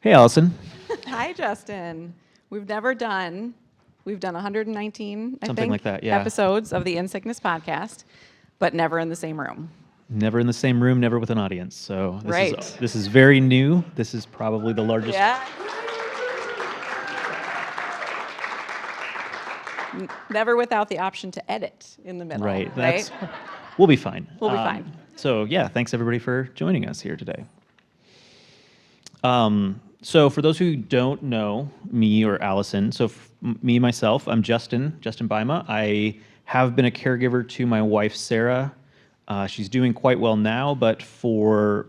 Hey, Allison. Hi, Justin. We've done 119, I Something think, like that, yeah. episodes of the In Sickness podcast, but never in the same room. Never in the same room, never with an audience. So Right. this is very new. This is probably the largest. Yeah. Never without the option to edit in the middle. Right. Right. We'll be fine. We'll be fine. So yeah, thanks everybody for joining us here today. So for those who don't know me or Allison, myself, I'm Justin Bajema. I have been a caregiver to my wife, Sarah. She's doing quite well now, but for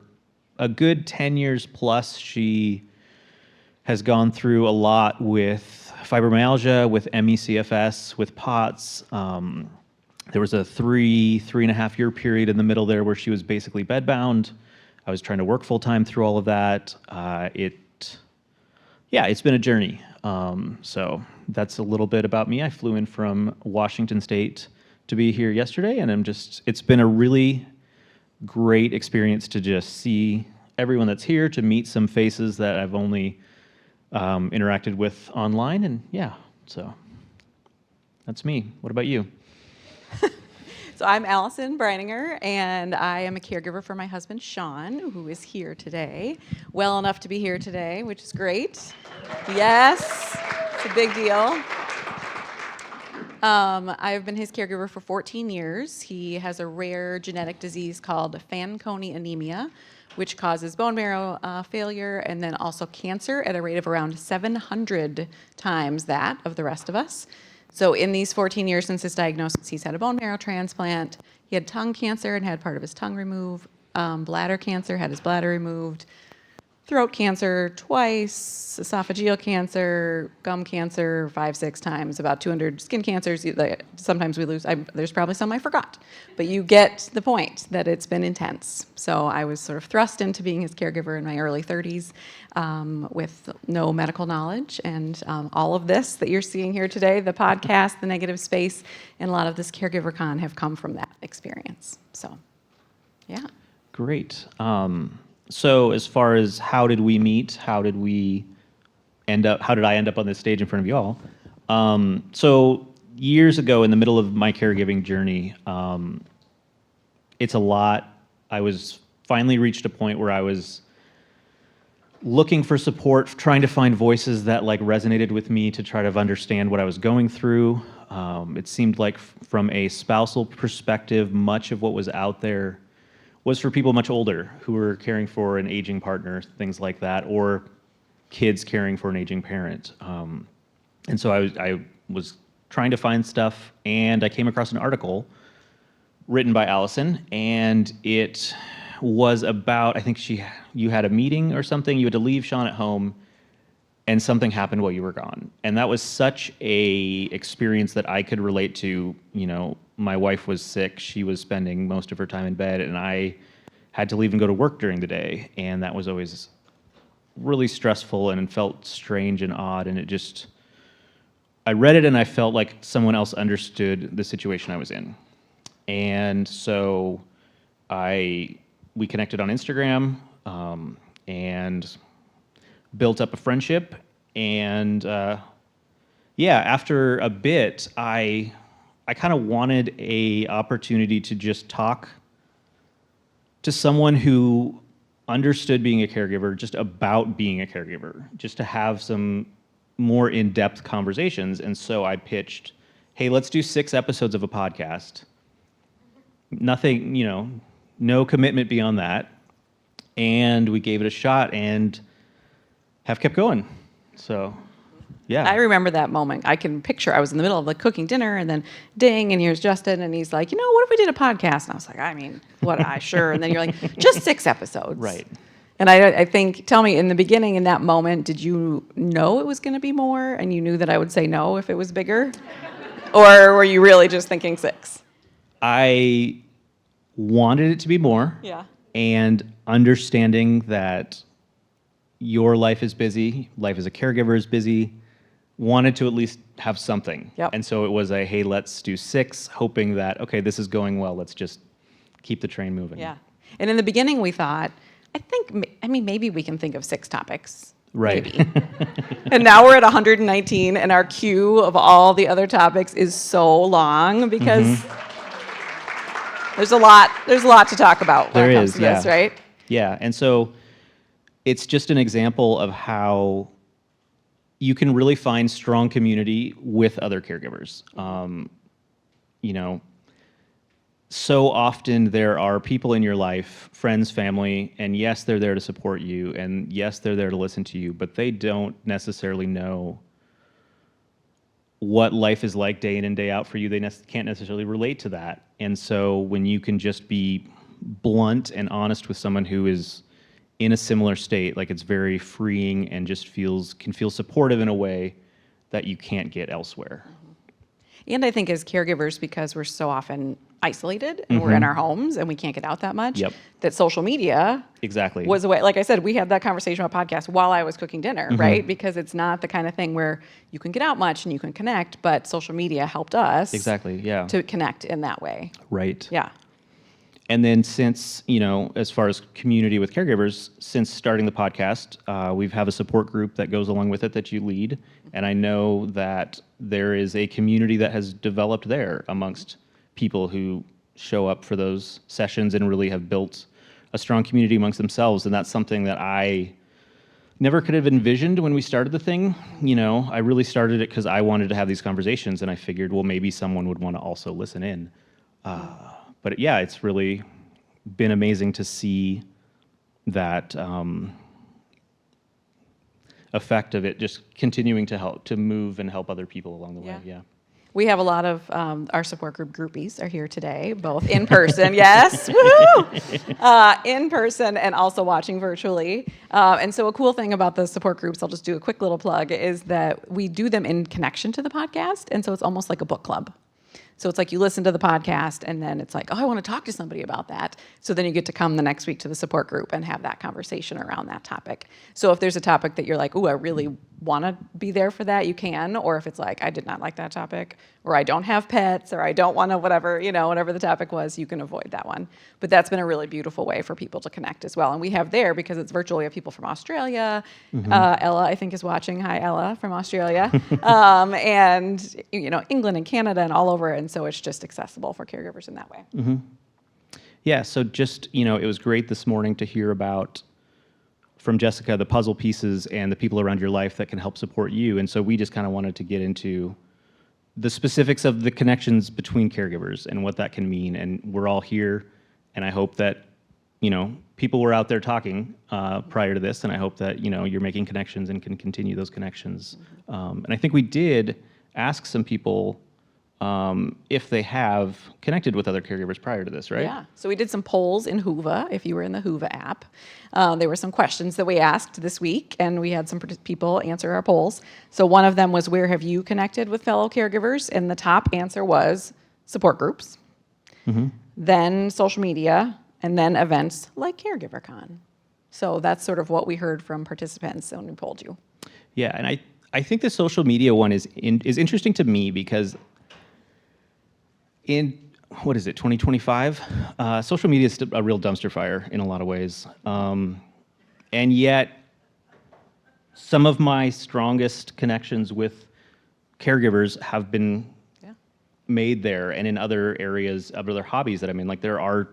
a good 10 years plus, she has gone through a lot with fibromyalgia, with ME/CFS, with POTS. There was a three and a half year period in the middle there where she was basically bedbound. I was trying to work full time through all of that. It's been a journey. So that's a little bit about me. I flew in from Washington State to be here yesterday, and it's been a really great experience to just see everyone that's here, to meet some faces that I've only interacted with online, and so that's me. What about you? So I'm Allison Breininger, and I am a caregiver for my husband, Sean, who is here today. Well enough to be here today, which is great. Yes, it's a big deal. I've been his caregiver for 14 years. He has a rare genetic disease called Fanconi anemia, which causes bone marrow failure and then also cancer at a rate of around 700 times that of the rest of us. So in these 14 years since his diagnosis, he's had a bone marrow transplant. He had tongue cancer and had part of his tongue removed. Bladder cancer, had his bladder removed. Throat cancer twice, esophageal cancer, gum cancer 5-6 times, about 200 skin cancers. Sometimes we lose. There's probably some I forgot. But you get the point that it's been intense. So I was sort of thrust into being his caregiver in my early 30s with no medical knowledge. And all of this that you're seeing here today, the podcast, the negative space, and a lot of this Caregiver Con have come from that experience. So, yeah. Great. So as far as how did we meet, how did I end up on this stage in front of you all? So years ago, in the middle of my caregiving journey, it's a lot. I was finally reached a point where I was looking for support, trying to find voices that resonated with me to try to understand what I was going through. It seemed like from a spousal perspective, much of what was out there was for people much older who were caring for an aging partner, things like that, or kids caring for an aging parent. And so I was trying to find stuff, and I came across an article written by Allison, and it was about, I think you had a meeting or something, you had to leave Sean at home, and something happened while you were gone. And that was such a experience that I could relate to. My wife was sick. She was spending most of her time in bed, and I had to leave and go to work during the day. And that was always really stressful and felt strange and odd. And I read it and I felt like someone else understood the situation I was in. And so we connected on Instagram and built up a friendship. And after a bit, I kind of wanted a opportunity to just talk to someone who understood being a caregiver, just about being a caregiver, just to have some more in-depth conversations. And so I pitched, hey, let's do 6 episodes of a podcast. Nothing, no commitment beyond that. And we gave it a shot and have kept going. So, yeah. I remember that moment. I can picture I was in the middle of cooking dinner, and then ding, and here's Justin, and he's like, what if we did a podcast? And I was like, sure. And then you're like, just 6 episodes. Right. And I think, tell me, in the beginning, in that moment, did you know it was going to be more, and you knew that I would say no if it was bigger? Or were you really just thinking 6? I wanted it to be more. Yeah. And understanding that your life is busy, life as a caregiver is busy, wanted to at least have something. Yep. And so it was hey, let's do 6, hoping that, okay, this is going well, let's just keep the train moving. Yeah. And in the beginning, we thought, maybe we can think of 6 topics. Right. maybe. And now we're at 119, and our queue of all the other topics is so long because there's a lot to talk about when There it comes is, to this, yeah. right? Yeah, and so it's just an example of how you can really find strong community with other caregivers. You know, so often there are people in your life, friends, family, and yes, they're there to support you, and yes, they're there to listen to you, but they don't necessarily know what life is like day in and day out for you. They can't necessarily relate to that. And so when you can just be blunt and honest with someone who is in a similar state, like it's very freeing and just can feel supportive in a way that you can't get elsewhere. And I think as caregivers, because we're so often isolated and we're in our homes and we can't get out that much, Yep. that social media Exactly. was a way. Like I said, we had that conversation about podcasts while I was cooking dinner, right? Because it's not the kind of thing where you can get out much and you can connect, but social media helped us Exactly, yeah. to connect in that way. Right. Yeah. And then since, as far as community with caregivers, since starting the podcast, we have a support group that goes along with it that you lead. And I know that there is a community that has developed there amongst people who show up for those sessions and really have built a strong community amongst themselves. And that's something that I never could have envisioned when we started the thing. I really started it because I wanted to have these conversations, and I figured, well, maybe someone would want to also listen in. But yeah, it's really been amazing to see that effect of it just continuing to move and help other people along the way. Yeah. We have a lot of our support group groupies are here today, both in person, yes, woo, in person and also watching virtually. And so a cool thing about the support groups, I'll just do a quick little plug, is that we do them in connection to the podcast. And so it's almost like a book club. So it's like you listen to the podcast and then it's like, oh, I want to talk to somebody about that. So then you get to come the next week to the support group and have that conversation around that topic. So if there's a topic that you're like, oh, I really want to be there for that, you can. Or if it's like, I did not like that topic, or I don't have pets, or I don't want to whatever, whatever the topic was, you can avoid that one. But that's been a really beautiful way for people to connect as well. And we have there, because it's virtual, we have people from Australia. Ella, I think, is watching. Hi, Ella, from Australia. And, England and Canada and all over. And so it's just accessible for caregivers in that way. Yeah, so just, it was great this morning to hear from Jessica, the puzzle pieces and the people around your life that can help support you. And so we just kind of wanted to get into the specifics of the connections between caregivers and what that can mean. And we're all here, and I hope that, people were out there talking prior to this, and I hope that, you're making connections and can continue those connections. And I think we did ask some people if they have connected with other caregivers prior to this, right? Yeah. So we did some polls in Whova, if you were in the Whova app. There were some questions that we asked this week, and we had some people answer our polls. So one of them was, where have you connected with fellow caregivers? And the top answer was support groups, then social media, and then events like CaregiverCon. So that's sort of what we heard from participants when we polled you. Yeah, and I think the social media one is interesting to me because in, 2025? Social media is a real dumpster fire in a lot of ways. And yet, some of my strongest connections with caregivers have been made there and in other areas of other hobbies that I'm in. Like, there are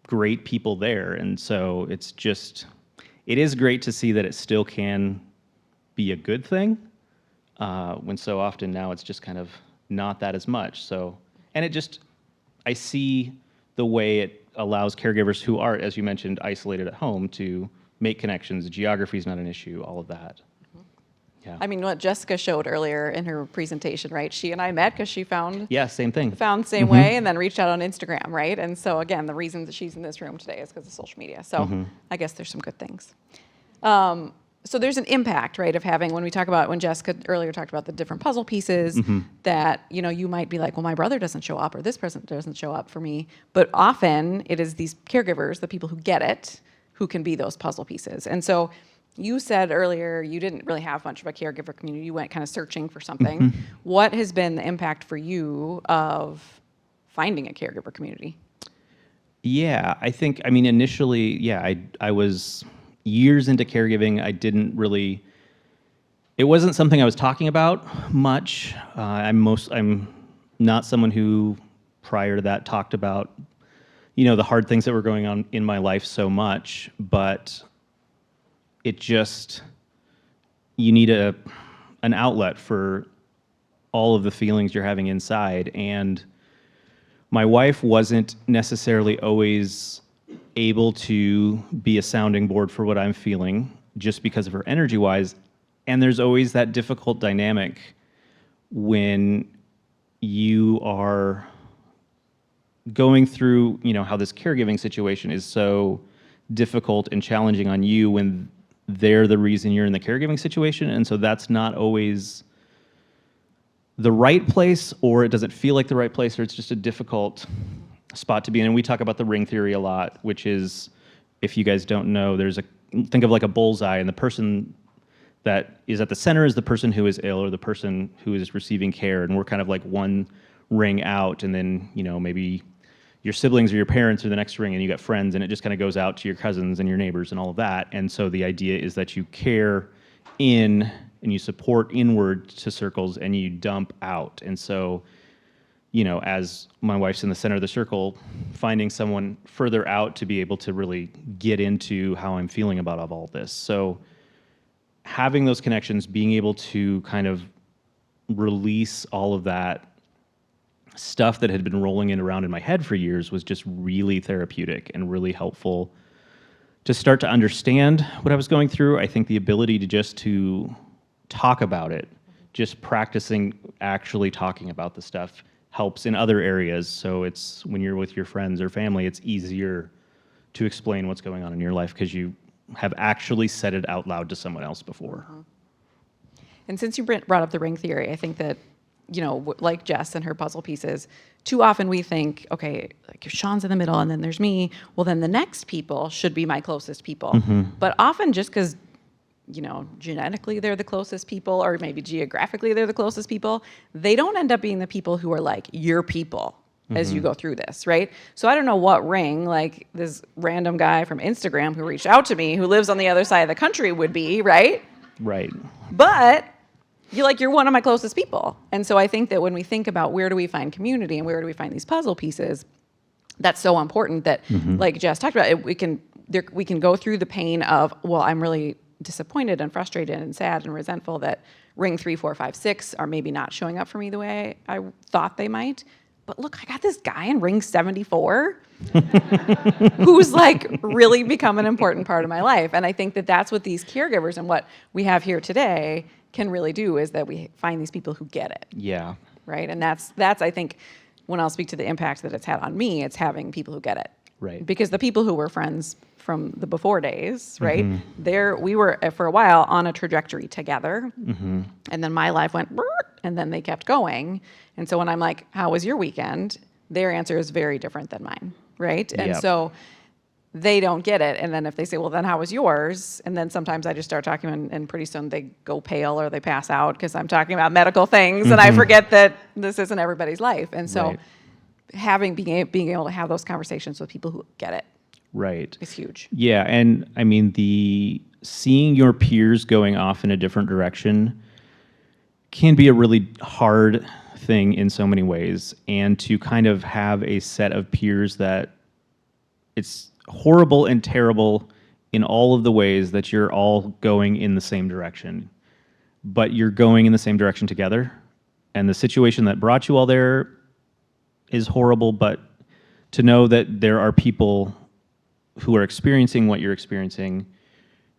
great people there. And so it is great to see that it still can be a good thing when so often now it's just kind of not that as much. So, and I see the way it allows caregivers who are, as you mentioned, isolated at home to make connections. Geography is not an issue, all of that. Yeah. I mean, what Jessica showed earlier in her presentation, right? She and I met because she found Same thing. Found the same way, and then reached out on Instagram, right? And so again, the reason that she's in this room today is because of social media. So I guess there's some good things. So there's an impact, right, of having, when Jessica earlier talked about the different puzzle pieces, that, you might be like, well, my brother doesn't show up, or this person doesn't show up for me. But often it is these caregivers, the people who get it, who can be those puzzle pieces. And so you said earlier you didn't really have much of a caregiver community. You went kind of searching for something. What has been the impact for you of finding a caregiver community? Yeah, initially, I was, years into caregiving, it wasn't something I was talking about much. I'm not someone who prior to that talked about, the hard things that were going on in my life so much, but you need an outlet for all of the feelings you're having inside. And my wife wasn't necessarily always able to be a sounding board for what I'm feeling just because of her energy-wise. And there's always that difficult dynamic when you are going through, how this caregiving situation is so difficult and challenging on you when they're the reason you're in the caregiving situation. And so that's not always the right place, or it doesn't feel like the right place, or it's just a difficult spot to be in. And we talk about the ring theory a lot, which is, if you guys don't know, think of like a bullseye, and the person that is at the center is the person who is ill or the person who is receiving care, and we're kind of like one ring out, and then maybe your siblings or your parents are the next ring, and you got friends, and it just kind of goes out to your cousins and your neighbors and all of that. And so the idea is that you care in and you support inward to circles and you dump out. And so, as my wife's in the center of the circle, finding someone further out to be able to really get into how I'm feeling about all this. So having those connections, being able to kind of release all of that stuff that had been rolling around in my head for years was just really therapeutic and really helpful to start to understand what I was going through. I think the ability to talk about it, just practicing actually talking about the stuff, helps in other areas. So it's when you're with your friends or family, it's easier to explain what's going on in your life because you have actually said it out loud to someone else before. And since you brought up the ring theory, I think that, like Jess and her puzzle pieces, too often we think, okay, like if Sean's in the middle and then there's me, well, then the next people should be my closest people. Mm-hmm. But often just because, genetically they're the closest people, or maybe geographically they're the closest people, they don't end up being the people who are like your people as you go through this, right? So I don't know what ring, like this random guy from Instagram who reached out to me who lives on the other side of the country would be, right? Right. But you're one of my closest people. And so I think that when we think about where do we find community and where do we find these puzzle pieces, that's so important that, like Jess talked about, we can go through the pain of, well, I'm really disappointed and frustrated and sad and resentful that ring 3, 4, 5, 6 are maybe not showing up for me the way I thought they might. But look, I got this guy in ring 74 who's like really become an important part of my life. And I think that that's what these caregivers and what we have here today can really do, is that we find these people who get it. Yeah. Right. And that's I think, when I'll speak to the impact that it's had on me, it's having people who get it. Right. Because the people who were friends from the before days, right? We were for a while on a trajectory together. Mm-hmm. And then my life went, and then they kept going. And so when I'm like, how was your weekend? Their answer is very different than mine, right? And so they don't get it. And then if they say, well, then how was yours? And then sometimes I just start talking, and pretty soon they go pale or they pass out because I'm talking about medical things, and I forget that this isn't everybody's life. And so being able to have those conversations with people who get it, right, is huge. Yeah, and I mean, seeing your peers going off in a different direction can be a really hard thing in so many ways, and to kind of have a set of peers that it's horrible and terrible in all of the ways that you're all going in the same direction, but you're going in the same direction together, and the situation that brought you all there is horrible, but to know that there are people who are experiencing what you're experiencing,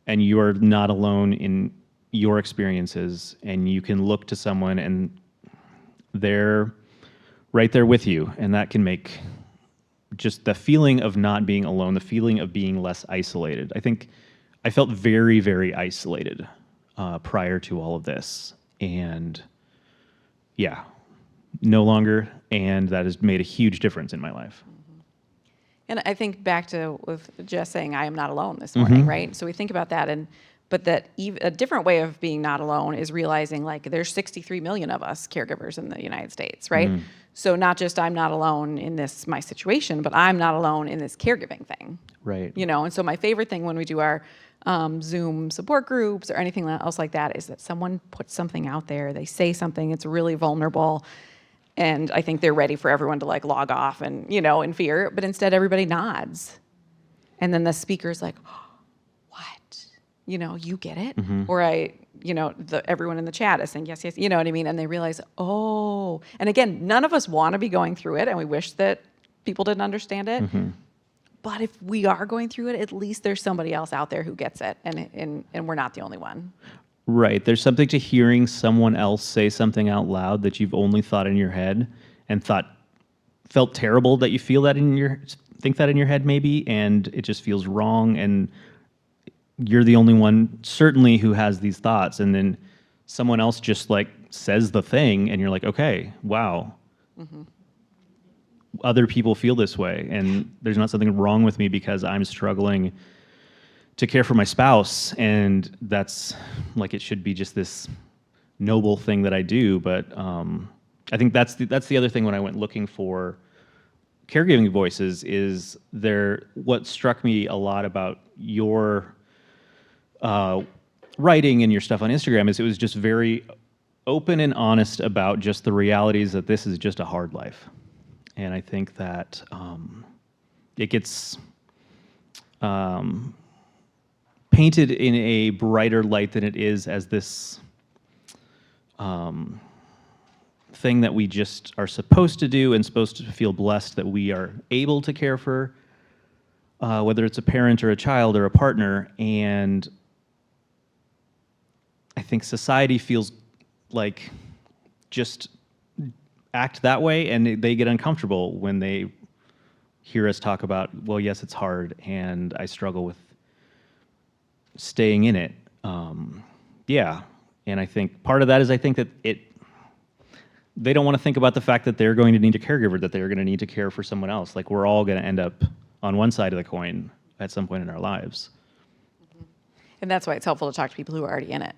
and you are not alone in your experiences, and you can look to someone and they're right there with you, and that can make just the feeling of not being alone, the feeling of being less isolated. I think I felt very, very isolated prior to all of this, and yeah, no longer, and that has made a huge difference in my life. And I think back to with Jess saying, I am not alone this morning, right? So we think about that, but that a different way of being not alone is realizing, like, there's 63 million of us caregivers in the United States, right? So not just I'm not alone in this, my situation, but I'm not alone in this caregiving thing. Right. And so my favorite thing when we do our Zoom support groups or anything else like that is that someone puts something out there, they say something, it's really vulnerable, and I think they're ready for everyone to like log off and, in fear, but instead everybody nods. And then the speaker's like, oh, what? You get it? Or everyone in the chat is saying, yes, yes, you know what I mean? And they realize, oh, and again, none of us want to be going through it, and we wish that people didn't understand it. But if we are going through it, at least there's somebody else out there who gets it, and we're not the only one. Right. There's something to hearing someone else say something out loud that you've only thought in your head and felt terrible that you think that in your head maybe, and it just feels wrong, and you're the only one certainly who has these thoughts, and then someone else just like says the thing and you're like, okay, wow. Other people feel this way, and there's not something wrong with me because I'm struggling to care for my spouse, and that's like it should be just this noble thing that I do. But I think that's the other thing when I went looking for caregiving voices is what struck me a lot about your writing and your stuff on Instagram is it was just very open and honest about just the realities that this is just a hard life. And I think that it gets painted in a brighter light than it is as this thing that we just are supposed to do and supposed to feel blessed that we are able to care for, whether it's a parent or a child or a partner. And I think society feels like just act that way, and they get uncomfortable when they hear us talk about, well, yes, it's hard, and I struggle with staying in it. Yeah, and I think part of that is I think that they don't want to think about the fact that they're going to need a caregiver, that they're going to need to care for someone else. Like we're all going to end up on one side of the coin at some point in our lives. And that's why it's helpful to talk to people who are already in it.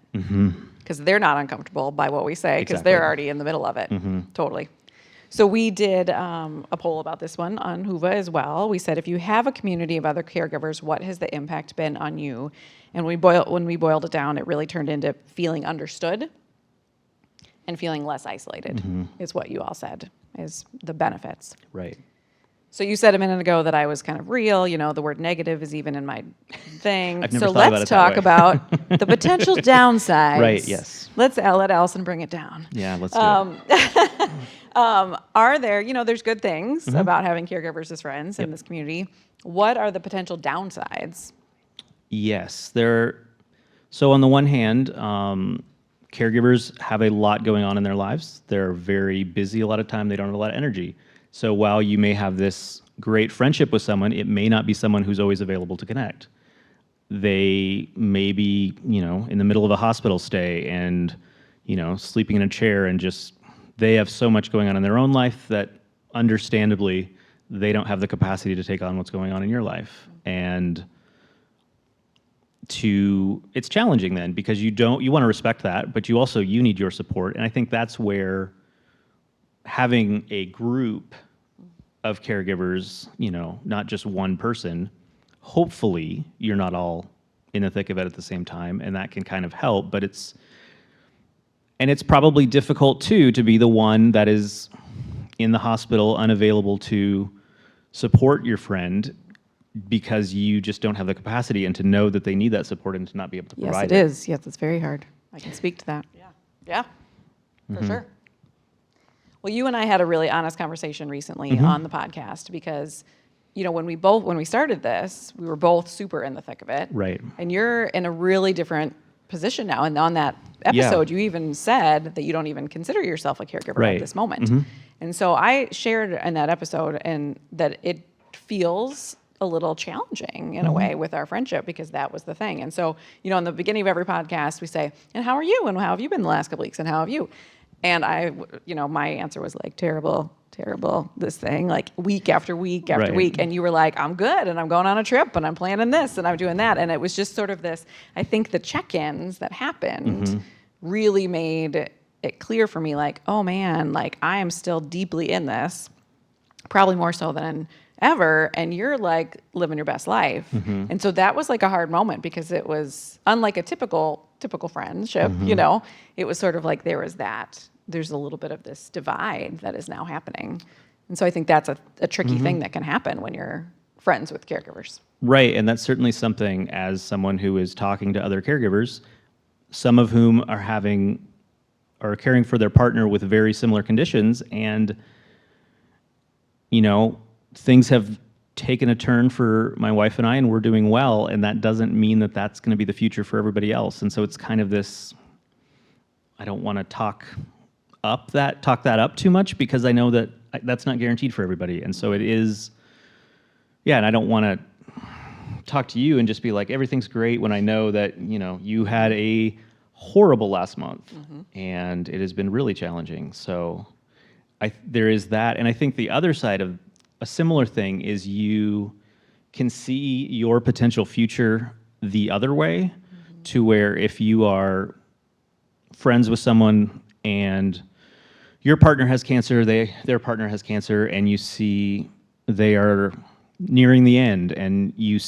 Because they're not uncomfortable by what we say, because they're already in the middle of it. Totally. So we did a poll about this one on Whova as well. We said, if you have a community of other caregivers, what has the impact been on you? And when we boiled it down, it really turned into feeling understood and feeling less isolated, is what you all said, is the benefits. Right. So you said a minute ago that I was kind of real. The word negative is even in my thing. I've never so thought about let's it that talk way. about the potential downsides. Right, yes. Let's let Allison bring it down. Yeah, let's do it. Are there, there's good things about having caregivers as friends in this community. What are the potential downsides? Yes, so on the one hand, caregivers have a lot going on in their lives. They're very busy a lot of time. They don't have a lot of energy. So while you may have this great friendship with someone, it may not be someone who's always available to connect. They may be, in the middle of a hospital stay and, sleeping in a chair and just, they have so much going on in their own life that understandably, they don't have the capacity to take on what's going on in your life. And it's challenging then because you want to respect that, but you need your support. And I think that's where having a group of caregivers, not just one person, hopefully you're not all in the thick of it at the same time, and that can kind of help, but it's probably difficult too to be the one that is in the hospital unavailable to support your friend because you just don't have the capacity, and to know that they need that support and to not be able to provide it. Yes, it is. Yes, it's very hard. I can speak to that. Yeah, for sure. Well, you and I had a really honest conversation recently on the podcast because, when we started this, we were both super in the thick of it. Right. And you're in a really different position now. And on that episode, you even said that you don't even consider yourself a caregiver at this moment. And so I shared in that episode and that it feels a little challenging in a way with our friendship because that was the thing. And so, in the beginning of every podcast, we say, and how are you? And how have you been the last couple weeks? And how have you? And my answer was like, terrible, this thing, like week after week after week. And you were like, I'm good. And I'm going on a trip and I'm planning this and I'm doing that. And it was just sort of this, I think the check-ins that happened really made it clear for me, like, oh man, like I am still deeply in this, probably more so than ever, and you're like living your best life. And so that was like a hard moment because it was unlike a typical friendship, it was sort of like there's a little bit of this divide that is now happening. And so I think that's a tricky thing that can happen when you're friends with caregivers. Right, and that's certainly something, as someone who is talking to other caregivers, some of whom are caring for their partner with very similar conditions, and things have taken a turn for my wife and I, and we're doing well, and that doesn't mean that that's going to be the future for everybody else. And so it's kind of this, I don't want to talk that up too much, because I know that that's not guaranteed for everybody. And so it is, and I don't want to talk to you and just be like, everything's great, when I know that, you had a horrible last month and it has been really challenging. So there is that. And I think the other side of a similar thing is you can see your potential future the other way, to where if you are friends with someone and your partner has cancer, their partner has cancer, and you see they are nearing the end, and you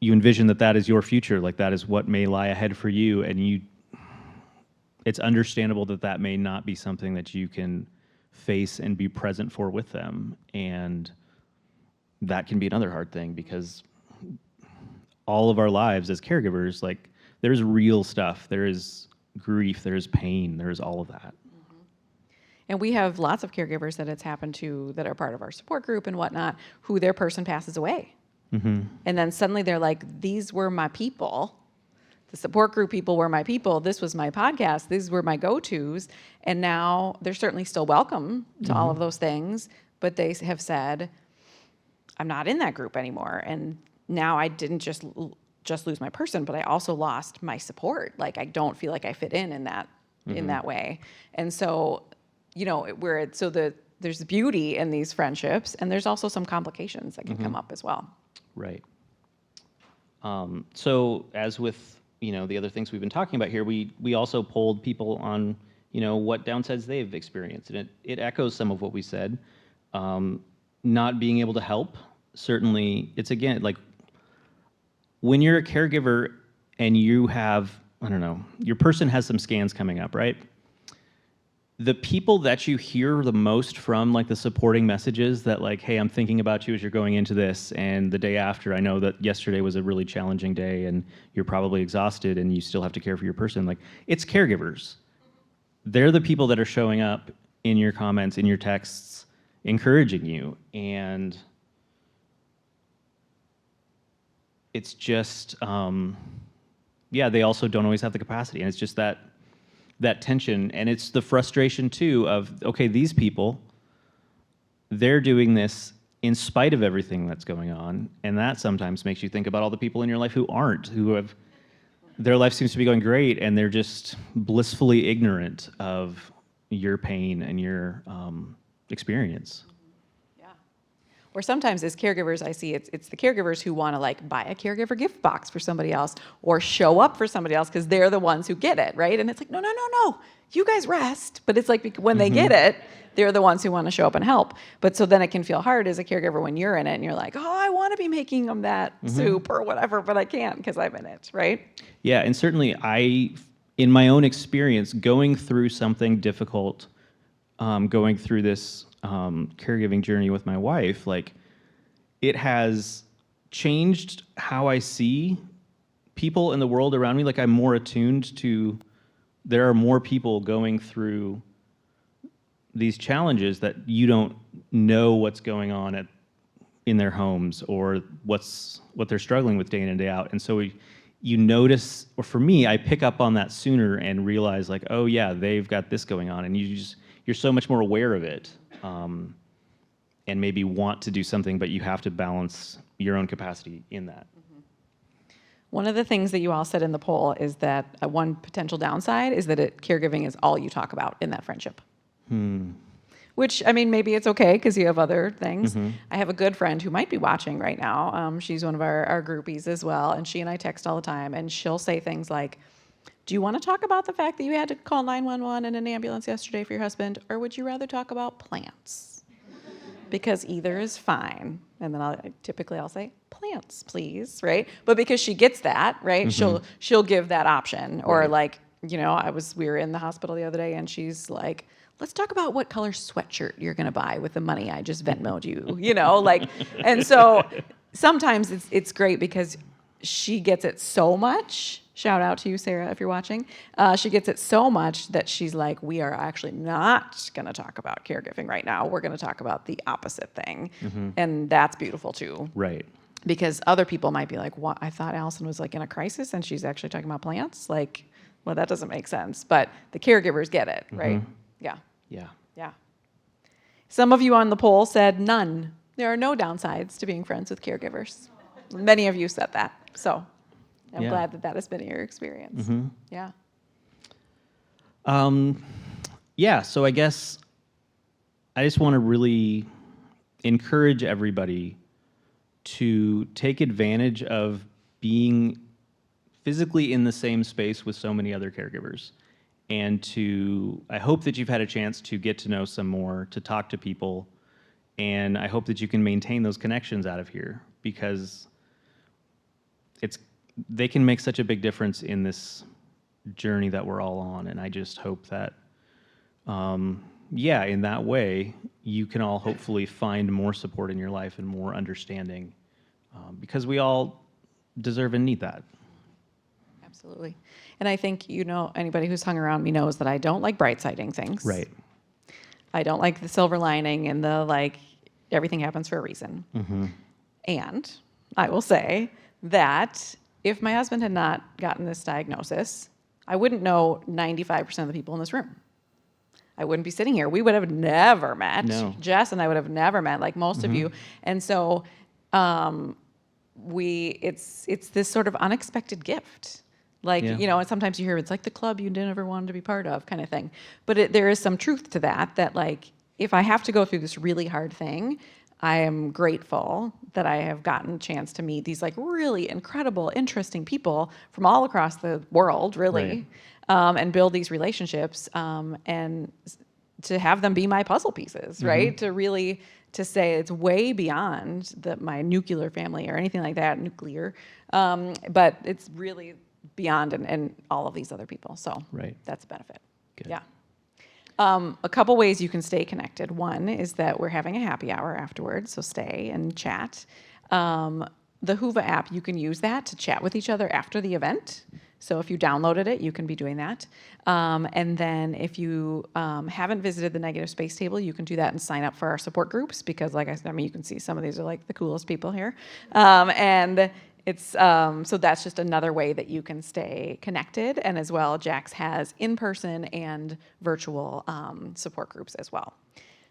envision that is your future, like that is what may lie ahead for you, and it's understandable that may not be something that you can face and be present for with them. And that can be another hard thing, because all of our lives as caregivers, like, there's real stuff, there is grief, there's pain, there's all of that. And we have lots of caregivers that it's happened to that are part of our support group and whatnot, who their person passes away. And then suddenly they're like, these were my people. The support group people were my people. This was my podcast. These were my go-tos. And now they're certainly still welcome to all of those things, but they have said, I'm not in that group anymore. And now I didn't just lose my person, but I also lost my support. Like, I don't feel like I fit in that way. And so, there's beauty in these friendships, and there's also some complications that can come up as well. Right. So as with, the other things we've been talking about here, we also polled people on, what downsides they've experienced. And it echoes some of what we said. Not being able to help, certainly, it's again, like, when you're a caregiver and you have, your person has some scans coming up, right? The people that you hear the most from, like the supporting messages that, like, hey, I'm thinking about you as you're going into this, and the day after, I know that yesterday was a really challenging day and you're probably exhausted and you still have to care for your person. Like, it's caregivers. They're the people that are showing up in your comments, in your texts, encouraging you. And it's just, they also don't always have the capacity. And it's just that tension, and it's the frustration too of, okay, these people, they're doing this in spite of everything that's going on, and that sometimes makes you think about all the people in your life who have, their life seems to be going great, and they're just blissfully ignorant of your pain and your experience. Or sometimes as caregivers, I see it's the caregivers who want to, like, buy a caregiver gift box for somebody else or show up for somebody else because they're the ones who get it, right? And it's like, no, you guys rest. But it's like, when they get it, they're the ones who want to show up and help. But so then it can feel hard as a caregiver when you're in it and you're like, oh, I want to be making them that soup or whatever, but I can't because I'm in it, right? Yeah, and certainly in my own experience, going through something difficult, going through this caregiving journey with my wife, like, it has changed how I see people in the world around me. Like, I'm more attuned to, there are more people going through these challenges that you don't know what's going on in their homes or what they're struggling with day in and day out. And so you notice, or for me, I pick up on that sooner and realize, like, oh yeah, they've got this going on, and you're so much more aware of it. And maybe want to do something, but you have to balance your own capacity in that. One of the things that you all said in the poll is that one potential downside is that caregiving is all you talk about in that friendship. Which, I mean, maybe it's okay because you have other things. I have a good friend who might be watching right now. She's one of our groupies as well, and she and I text all the time, and she'll say things like, do you want to talk about the fact that you had to call 911 in an ambulance yesterday for your husband, or would you rather talk about plants? because either is fine. And then I'll say, plants, please, right? But because she gets that, right, she'll give that option. Or Right. like, we were in the hospital the other day and she's like, let's talk about what color sweatshirt you're going to buy with the money I just Venmo'd you, like, and so sometimes it's great because she gets it so much. Shout out to you, Sarah, if you're watching. She gets it so much that she's like, we are actually not going to talk about caregiving right now. We're going to talk about the opposite thing. And that's beautiful too. Right. Because other people might be like, what? I thought Allison was like in a crisis and she's actually talking about plants. Like, well, that doesn't make sense. But the caregivers get it, right? Yeah. Yeah. Yeah. Some of you on the poll said none. There are no downsides to being friends with caregivers. Many of you said that. So I'm Yeah. glad that has been your experience. Yeah. Yeah, so I guess I just want to really encourage everybody to take advantage of being physically in the same space with so many other caregivers. And I hope that you've had a chance to get to know some more, to talk to people, and I hope that you can maintain those connections out of here, because they can make such a big difference in this journey that we're all on. And I just hope that, in that way, you can all hopefully find more support in your life and more understanding, because we all deserve and need that. Absolutely. And I think, anybody who's hung around me knows that I don't like bright-siding things. Right. I don't like the silver lining and everything happens for a reason. And I will say that if my husband had not gotten this diagnosis, I wouldn't know 95% of the people in this room. I wouldn't be sitting here. We would have never met. No. Jess and I would have never met, like most of you. And so it's this sort of unexpected gift. Yeah. And sometimes you hear it's like the club you never wanted to be part of kind of thing. But there is some truth to that if I have to go through this really hard thing, I am grateful that I have gotten a chance to meet these really incredible, interesting people from all across the world, really, and build these relationships, and to have them be my puzzle pieces, right? To say it's way beyond my nuclear family or anything like that, but it's really beyond and all of these other people. So that's a benefit. Good. Yeah. A couple ways you can stay connected. One is that we're having a happy hour afterwards, so stay and chat. The Whova app, you can use that to chat with each other after the event. So if you downloaded it, you can be doing that. And then if you haven't visited the Negative Space Table, you can do that and sign up for our support groups, because like I said, you can see some of these are the coolest people here. And it's so that's just another way that you can stay connected. And as well, Jax has in-person and virtual support groups as well.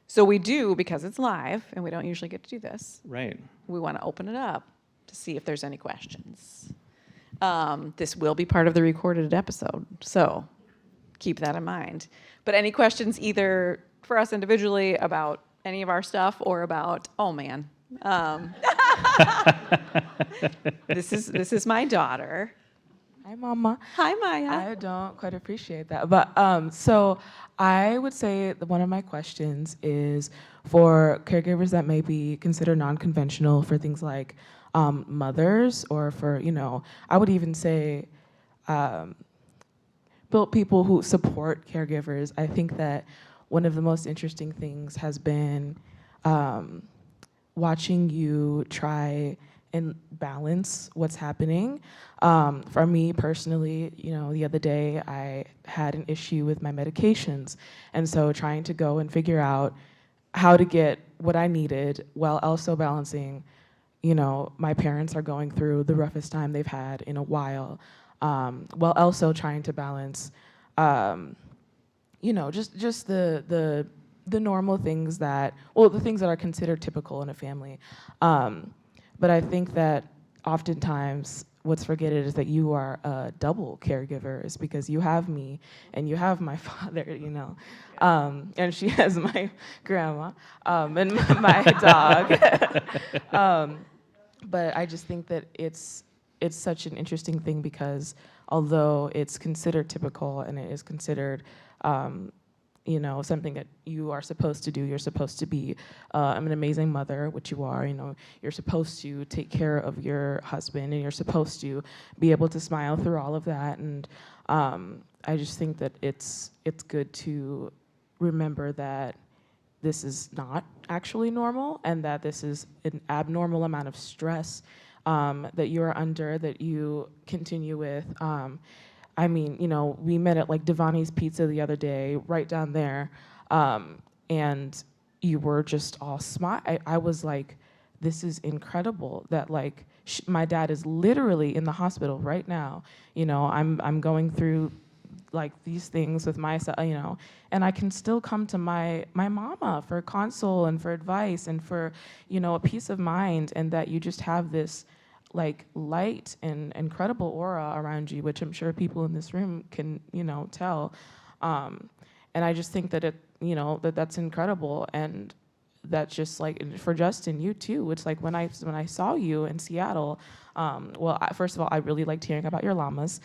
So we do, because it's live and we don't usually get to do this, Right. we want to open it up to see if there's any questions. This will be part of the recorded episode, so keep that in mind. But any questions either for us individually about any of our stuff or about, oh man, this is my daughter. Hi, Mama. Hi, Maya. I don't quite appreciate that. But so I would say that one of my questions is for caregivers that may be considered non-conventional, for things like mothers, or for, I would even say built people who support caregivers. I think that one of the most interesting things has been watching you try and balance what's happening. For me personally, the other day I had an issue with my medications, and so trying to go and figure out how to get what I needed while also balancing, my parents are going through the roughest time they've had in a while, while also trying to balance, just the normal things the things that are considered typical in a family. But I think that oftentimes what's forgotten is that you are a double caregiver, is because you have me and you have my father, and she has my grandma, and my dog. But I just think that it's such an interesting thing, because although it's considered typical and it is considered you know, something that you are supposed to do. You're supposed to be an amazing mother, which you are. You know, you're supposed to take care of your husband, and you're supposed to be able to smile through all of that. And I just think that it's good to remember that this is not actually normal, and that this is an abnormal amount of stress that you are under, that you continue with. I mean, you know, we met at like Devani's Pizza the other day, right down there, and you were just all smile. I was like, this is incredible that like my dad is literally in the hospital right now. You know, I'm going through like these things with myself, you know, and I can still come to my mama for console and for advice and for, you know, a peace of mind, and that you just have this like light and incredible aura around you, which I'm sure people in this room can, you know, tell. And I just think that that's incredible, and that's just like for Justin, you too. It's like when I saw you in Seattle. First of all, I really liked hearing about your llamas.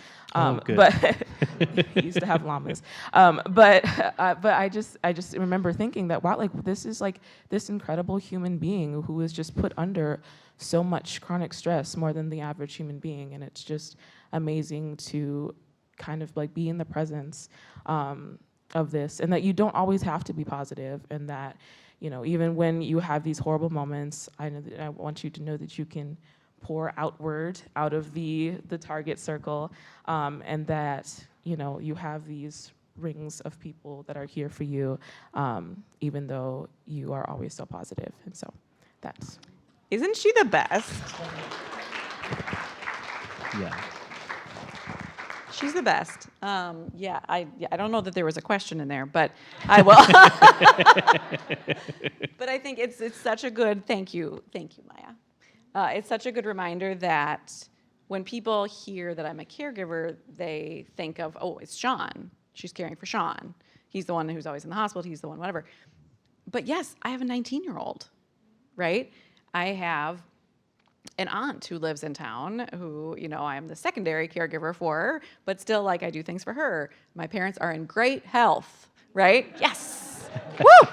Good. But he used to have llamas. But I just remember thinking that, wow, like this is like this incredible human being who is just put under so much chronic stress, more than the average human being, and it's just amazing to kind of like be in the presence of this, and that you don't always have to be positive, and that, you know, even when you have these horrible moments, I want you to know that you can pour outward out of the target circle, and that, you know, you have these rings of people that are here for you, even though you are always so positive. And so that's. Isn't she the best? Yeah. She's the best. I don't know that there was a question in there, but I will. But I think it's such a good, thank you, Maya. It's such a good reminder that when people hear that I'm a caregiver, they think of, oh, it's Sean. She's caring for Sean. He's the one who's always in the hospital. He's the one, whatever. But yes, I have a 19-year-old, right? I have an aunt who lives in town who, you know, I'm the secondary caregiver for her, but still, like, I do things for her. My parents are in great health, right? Yes. Woo!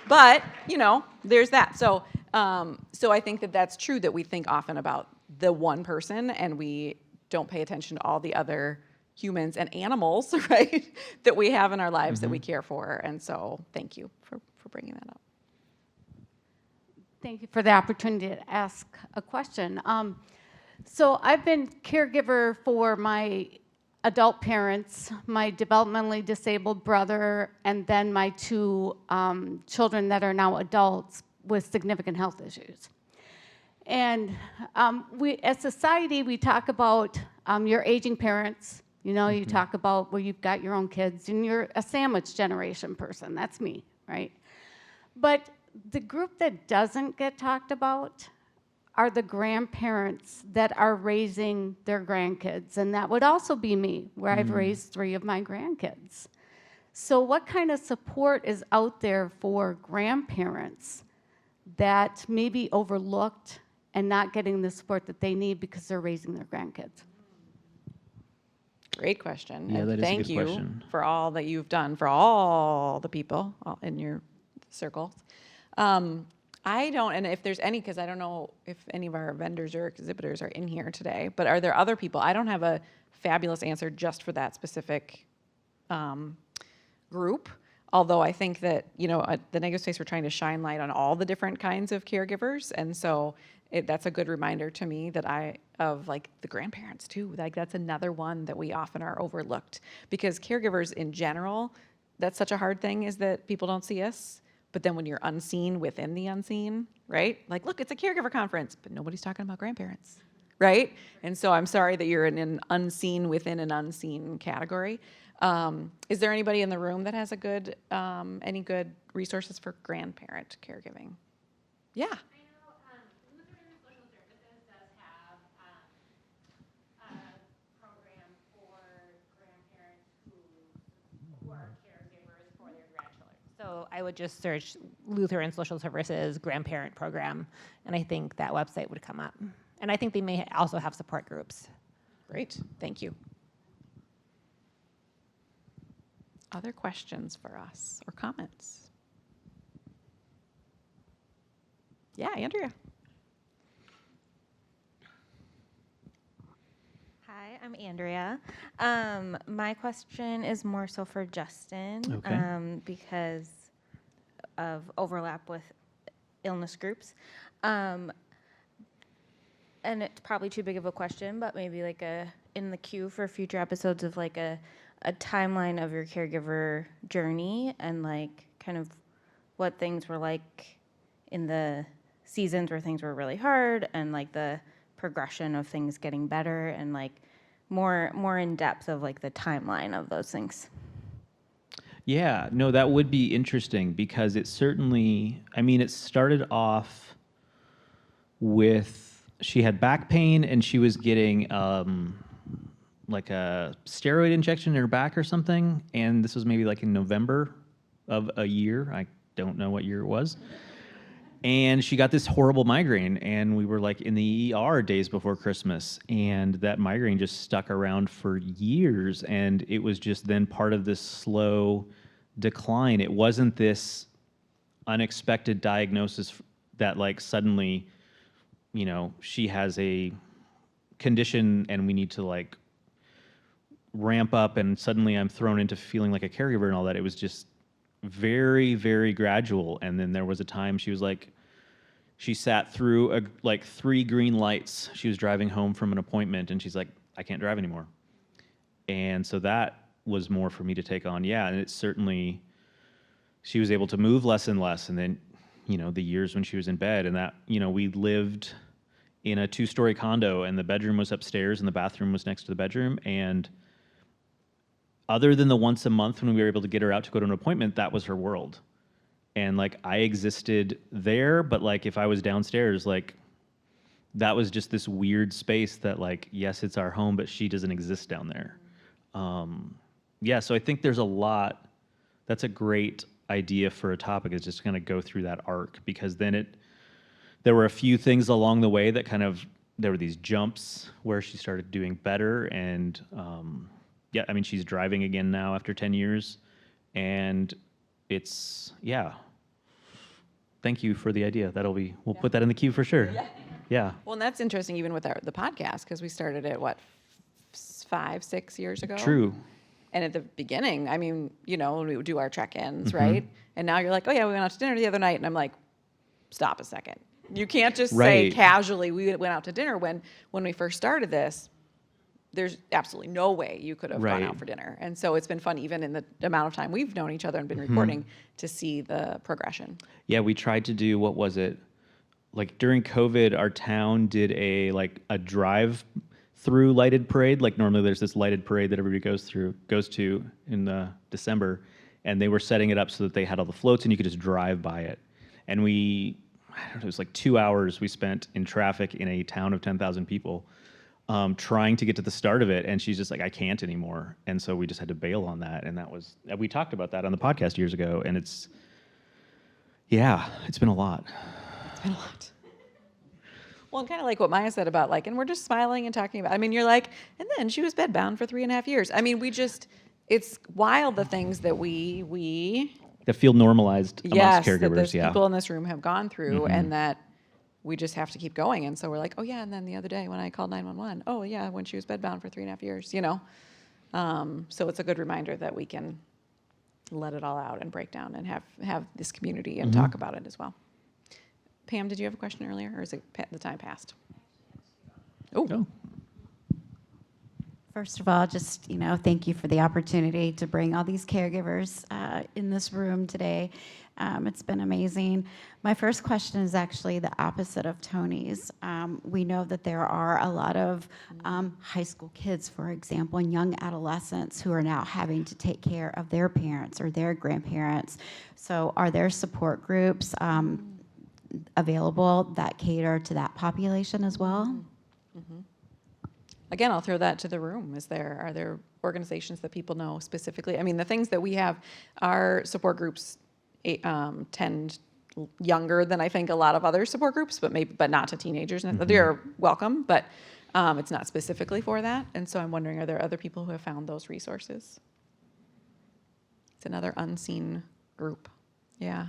But, you know, there's that. So I think that that's true, that we think often about the one person and we don't pay attention to all the other humans and animals, right, that we have in our lives that we care for. And so thank you for bringing that up. Thank you for the opportunity to ask a question. So I've been caregiver for my adult parents, my developmentally disabled brother, and then my two children that are now adults with significant health issues. And we, as society, we talk about your aging parents. You know, you talk about, well, you've got your own kids, and you're a sandwich generation person. That's me, right? But the group that doesn't get talked about are the grandparents that are raising their grandkids. And that would also be me, where I've raised 3 of my grandkids. So what kind of support is out there for grandparents that may be overlooked and not getting the support that they need because they're raising their grandkids? Great question. Yeah, And that is a thank good you question. for all that you've done for all the people in your circles. I don't, and if there's any, because I don't know if any of our vendors or exhibitors are in here today, but are there other people? I don't have a fabulous answer just for that specific group. Although I think that, you know, at the Negative Space, we're trying to shine light on all the different kinds of caregivers. And so that's a good reminder to me that of like the grandparents too. Like that's another one that we often are overlooked, because caregivers in general, that's such a hard thing, is that people don't see us. But then when you're unseen within the unseen, right? Like, look, it's a caregiver conference, but nobody's talking about grandparents, right? And so I'm sorry that you're in an unseen within an unseen category. Is there anybody in the room that has any good resources for grandparent caregiving? Yeah. I know Lutheran Social Services does have a program for grandparents who are caregivers for their grandchildren. So I would just search Lutheran Social Services grandparent program, and I think that website would come up. And I think they may also have support groups. Great. Thank you. Other questions for us or comments? Yeah, Andrea. Hi, I'm Andrea. My question is more so for Justin, Okay. because of overlap with illness groups. And it's probably too big of a question, but maybe like in the queue for future episodes of like a timeline of your caregiver journey and like kind of what things were like in the seasons where things were really hard and like the progression of things getting better and like more in depth of like the timeline of those things. Yeah, no, that would be interesting because it certainly, I mean, it started off with she had back pain and she was getting like a steroid injection in her back or something. And this was maybe like in November of a year. I don't know what year it was. And she got this horrible migraine, and we were like in the ER days before Christmas, and that migraine just stuck around for years, and it was just then part of this slow decline. It wasn't this unexpected diagnosis that like suddenly, you know, she has a condition and we need to like ramp up and suddenly I'm thrown into feeling like a caregiver and all that. It was just very, very gradual. And then there was a time she was like, she sat through like 3 green lights. She was driving home from an appointment and she's like, I can't drive anymore. And so that was more for me to take on. Yeah. And it certainly, she was able to move less and less. And then, you know, the years when she was in bed and that, you know, we lived in a 2-story condo and the bedroom was upstairs and the bathroom was next to the bedroom. And other than the once a month when we were able to get her out to go to an appointment, that was her world. And like I existed there, but like if I was downstairs, like that was just this weird space that like, yes, it's our home, but she doesn't exist down there. Yeah, so I think there's a lot, that's a great idea for a topic is just kind of go through that arc because then there were a few things along the way that kind of, there were these jumps where she started doing better and yeah, I mean, she's driving again now after 10 years. And it's, yeah. Thank you for the idea. We'll put that in the queue for sure. Yeah. Well, and that's interesting even with the podcast because we started it, what, 5-6 years ago? True. And at the beginning, I mean, you know, when we would do our check-ins, Mm-hmm. right? And now you're like, oh yeah, we went out to dinner the other night. And I'm like, stop a second. You can't just say Right. casually, we went out to dinner when we first started this. There's absolutely no way you could have gone Right. out for dinner. And so it's been fun, even in the amount of time we've known each other and been Mm-hmm. recording, to see the progression. Yeah, we tried to do, what was it? Like during COVID, our town did a drive-through lighted parade. Like normally there's this lighted parade that everybody goes to in December. And they were setting it up so that they had all the floats and you could just drive by it. And I don't know, it was like 2 hours we spent in traffic in a town of 10,000 people. Trying to get to the start of it, and she's just like, I can't anymore. And so we just had to bail on that. And we talked about that on the podcast years ago. And it's been a lot. It's been a lot. Well, and kind of like what Maya said about like, and we're just smiling and talking about, I mean, you're like, and then she was bedbound for 3.5 years. I mean, it's wild the things that we That feel normalized amongst yes, that caregivers, those yeah. people in this room have gone through Mhm. and that we just have to keep going. And so we're like, oh yeah, and then the other day when I called 911, oh yeah, when she was bedbound for 3.5 years, you know? So it's a good reminder that we can let it all out and break down and have this community and talk about it as well. Pam, did you have a question earlier or is it the time passed? Oh. First of all, just, thank you for the opportunity to bring all these caregivers in this room today. It's been amazing. My first question is actually the opposite of Tony's. We know that there are a lot of high school kids, for example, and young adolescents who are now having to take care of their parents or their grandparents. So are there support groups available that cater to that population as well? Mm-hmm. Again, I'll throw that to the room. Are there organizations that people know specifically? I mean, the things that we have, our support groups tend younger than I think a lot of other support groups, but not to teenagers. Mm-hmm. They're welcome, but it's not specifically for that. And so I'm wondering, are there other people who have found those resources? It's another unseen group. Yeah.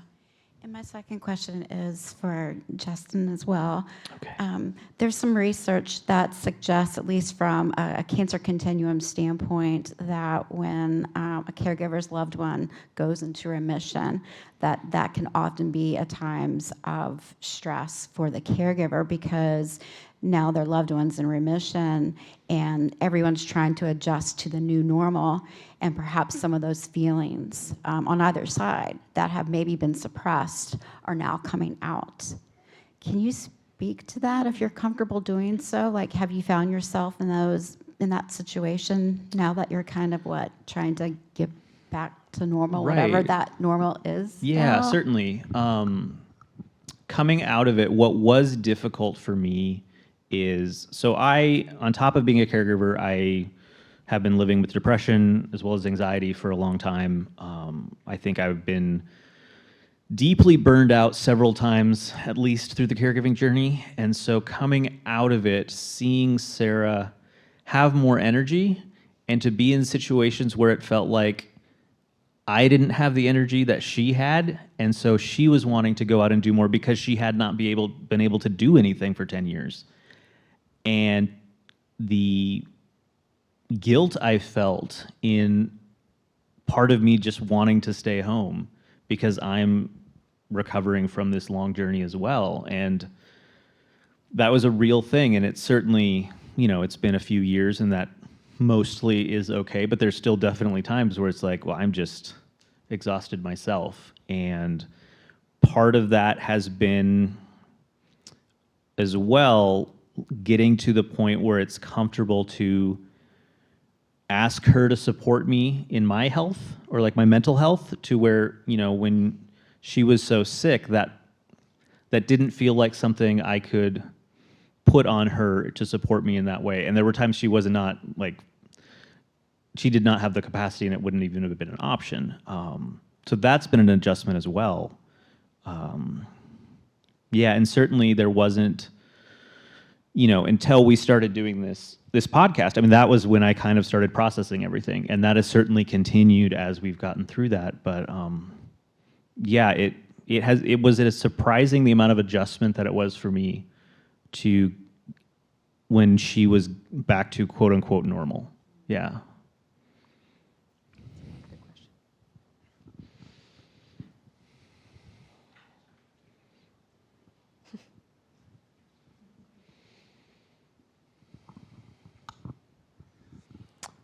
And my second question is for Justin as well. Okay. There's some research that suggests, at least from a cancer continuum standpoint, that when a caregiver's loved one goes into remission, that can often be at times of stress for the caregiver because now their loved one's in remission and everyone's trying to adjust to the new normal, and perhaps some of those feelings on either side that have maybe been suppressed are now coming out. Can you speak to that if you're comfortable doing so? Like, have you found yourself in that situation now that you're kind of trying to get back to normal, whatever Right. that normal is? Yeah, now? certainly. Coming out of it, what was difficult for me is, so on top of being a caregiver, I have been living with depression as well as anxiety for a long time. I think I've been deeply burned out several times, at least through the caregiving journey. And so coming out of it, seeing Sarah have more energy and to be in situations where it felt like I didn't have the energy that she had, and so she was wanting to go out and do more because she had not been able to do anything for 10 years. And the guilt I felt in part of me just wanting to stay home because I'm recovering from this long journey as well. And that was a real thing. And it's certainly, it's been a few years and that mostly is okay, but there's still definitely times where it's like, well, I'm just exhausted myself. And part of that has been as well getting to the point where it's comfortable to ask her to support me in my health or like my mental health, to where, when she was so sick, that didn't feel like something I could put on her to support me in that way. And there were times she was not, like, she did not have the capacity and it wouldn't even have been an option. So that's been an adjustment as well. Yeah, and certainly there wasn't, until we started doing this podcast, I mean, that was when I kind of started processing everything, and that has certainly continued as we've gotten through that. But yeah, it was a surprising the amount of adjustment that it was for me to when she was back to quote unquote normal. Yeah.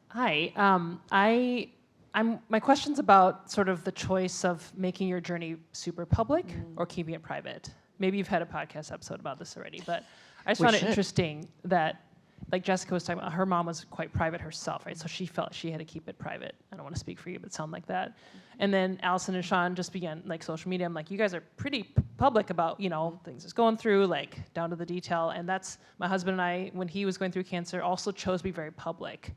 Hi. My question's about sort of the choice of making your journey super public or keeping it private. Maybe you've had a podcast episode about this already, but I just found it interesting that, like Jessica was talking about, her mom was quite private herself, right? So she felt she had to keep it private. I don't want to speak for you, but it sounded like that. And then Allison and Sean just began like social media. I'm like, you guys are pretty public about, things he's going through, like down to the detail. And that's, my husband and I, when he was going through cancer, also chose to be very public.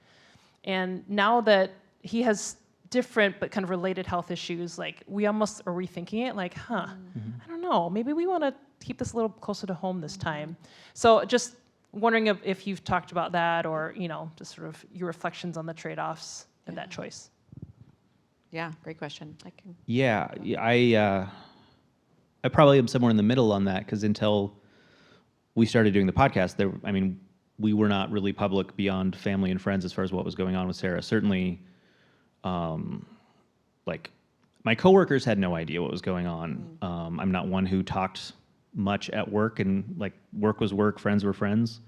And now that he has different but kind of related health issues, like we almost are rethinking it, like, I don't know, maybe we want to keep this a little closer to home this time. So just wondering if you've talked about that, or, just sort of your reflections on the trade-offs of that choice. Yeah, great question. Yeah, I probably am somewhere in the middle on that, because until we started doing the podcast, we were not really public beyond family and friends as far as what was going on with Sarah. Certainly, like, my coworkers had no idea what was going on. I'm not one who talked much at work, and like work was work, friends were friends.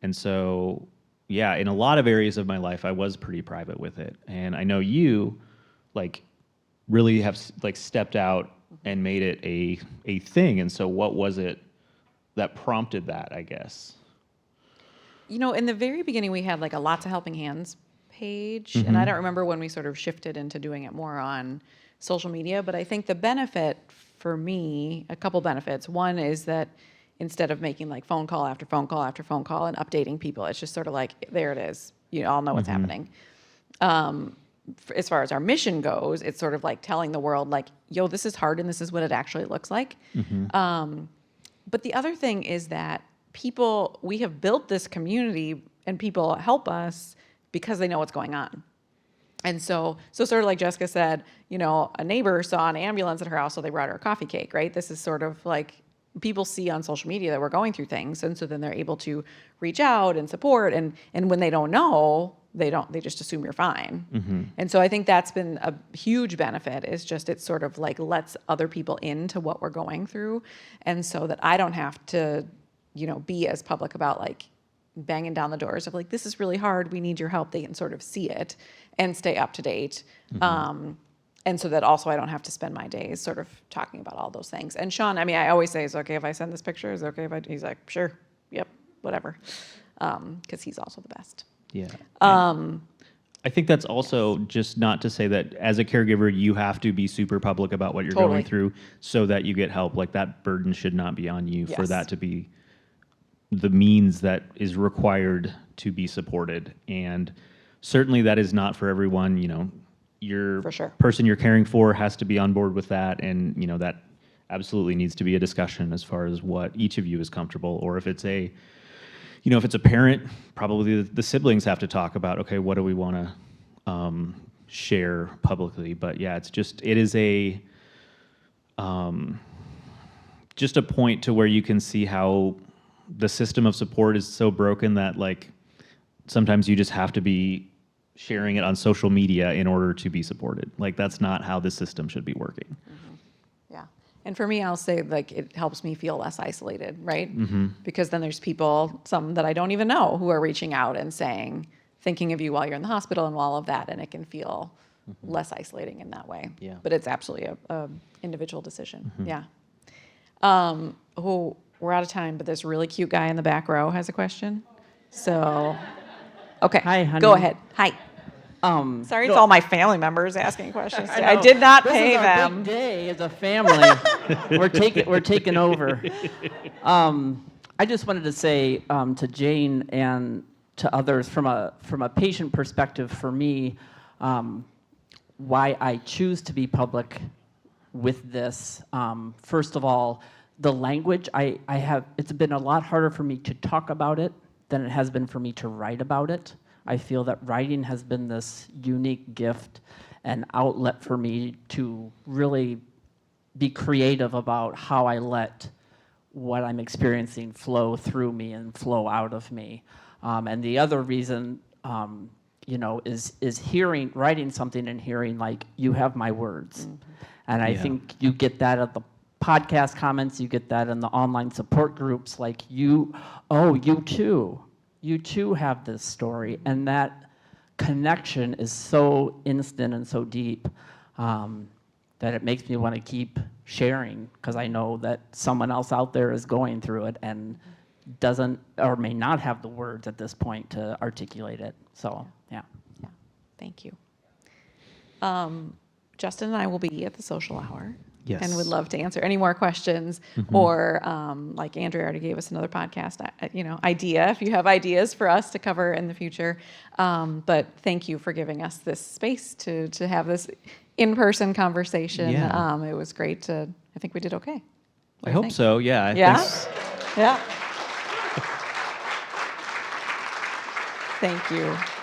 And so, yeah, in a lot of areas of my life, I was pretty private with it. And I know you, like, really have like stepped out and made it a thing. And so what was it that prompted that, I guess? In the very beginning, we had like a Lots of Helping Hands page, and I don't remember when we sort of shifted into doing it more on social media, but I think the benefit for me, a couple benefits. One is that instead of making like phone call after phone call after phone call and updating people, it's just sort of like, there it is. You all know what's happening. As far as our mission goes, it's sort of like telling the world, like, yo, this is hard and this is what it actually looks like. But the other thing is that we have built this community and people help us because they know what's going on. And so sort of like Jessica said, a neighbor saw an ambulance at her house, so they brought her a coffee cake, right? This is sort of like people see on social media that we're going through things, and so then they're able to reach out and support. And when they don't know, they just assume you're fine. And so I think that's been a huge benefit. Is just it sort of like lets other people into what we're going through, and so that I don't have to, be as public about like banging down the doors of like, this is really hard, we need your help. They can sort of see it and stay up to date. And so that also I don't have to spend my days sort of talking about all those things. And Sean, I always say, is it okay if I send this picture? Is it okay if I, he's like, sure, yep, whatever. Because he's also the best. Yeah. I think that's also just not to say that as a caregiver, you have to be super public about what you're Totally. going through so that you get help. Like that burden should not be on you for Yes. that to be the means that is required to be supported. And certainly that is not for everyone. Your For sure. person you're caring for has to be on board with that. And, that absolutely needs to be a discussion as far as what each of you is comfortable. Or if it's a parent, probably the siblings have to talk about, okay, what do we want to share publicly? But yeah, it is just a point to where you can see how the system of support is so broken that like sometimes you just have to be sharing it on social media in order to be supported. Like that's not how the system should be working. Yeah. And for me, I'll say like it helps me feel less isolated, right? Because then there's people, some that I don't even know, who are reaching out and saying, thinking of you while you're in the hospital and all of that, and it can feel less isolating in that way. Yeah. But it's absolutely a individual decision. Yeah. We're out of time, but this really cute guy in the back row has a question. So, okay. Hi, honey. Go ahead. Hi. Sorry, it's all my family members asking questions. I know. did not This pay is our them. big day as a family. we're taking over. I just wanted to say to Jane and to others from a patient perspective, for me, why I choose to be public with this. First of all, the language it's been a lot harder for me to talk about it than it has been for me to write about it. I feel that writing has been this unique gift and outlet for me to really be creative about how I let what I'm experiencing flow through me and flow out of me. And the other reason, is writing something and hearing like, you have my words. And I think you get that at the podcast comments, you get that in the online support groups, like you too have this story, and that connection is so instant and so deep that it makes me want to keep sharing, because I know that someone else out there is going through it and doesn't or may not have the words at this point to articulate it. So, yeah. Yeah, thank you. Justin and I will be at the social hour. Yes. And would love to answer any more questions, or like Andrea already gave us another podcast, idea, if you have ideas for us to cover in the future. But thank you for giving us this space to have this in-person conversation. Yeah. It was great I think we did okay. What I do you hope think? so, yeah. Yeah? Thanks. Yeah. Thank you.